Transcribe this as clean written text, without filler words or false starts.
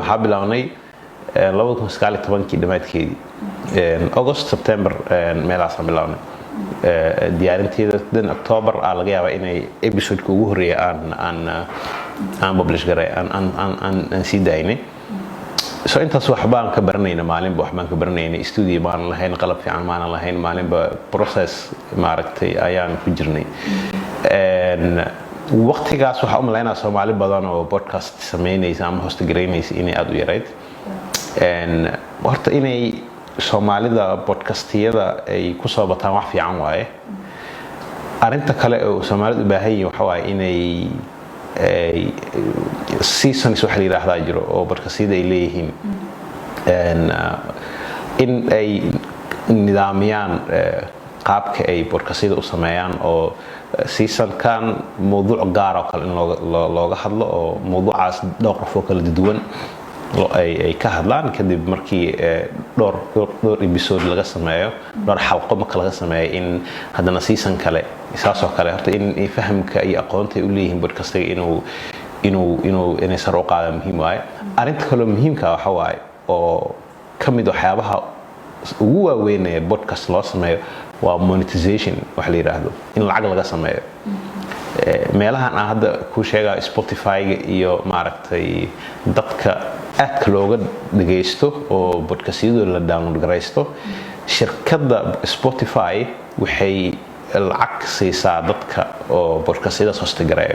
waxaa bilawnay 2019 dhamaadkeedii August September meelahaas aan bilawnay diyaarinteeda dan October laga yaabaa inay episode-ka ugu horeeya aan publish garay aan sii daynay so intaas wax baan ka baranayna maalinba wax baan ka baranaynay studio baan lahayn qalab fiican baan lahayn maalinba process maaragtay ayaan ku jirnay waqtigaas waxa u maleynaa Soomaali badan oo podcast sameynaysa ama host gareynaysa inay aad u yarayd horta inay Soomaalida podcastiyada ay ku soo bataan wax fiican waaye arinta kale oo Soomaalidu u baahan yihiin waxa waaye inay seasons waxa la yiraahdaa jiro oo podcastiyada ay leeyihiin in ay nidaamiyaan qaabka ay podcastiyada u sameeyaan oo season-kan mowduuc gaar ah kale in looga hadlo oo mowduucaas dhowr qof oo kala duwan ay ka hadlaan kadib markii dhowr episode laga sameeyo dhowr xalqo marka laga sameeyo in hadana season kale isaasoo kale horta in fahamka iyo aqoonta ay u leeyihiin podcastiga inay sar u qaadaan muhiim waaye arinta kale muhiimka waxa waaye oo kamid waxyaabaha ugu waaweyn ee podcast loo sameeyo waa monetization wax la yiraahdo in lacag laga sameeyo meelahan aan hadda ku sheegaa Spotify-ga iyo maaragtay dadka aadka looga dhageysto oo podcastiyada la download garaysto shirkadda Spotify waxay lacag siisaa dadka oo podcastiyada host gareeyo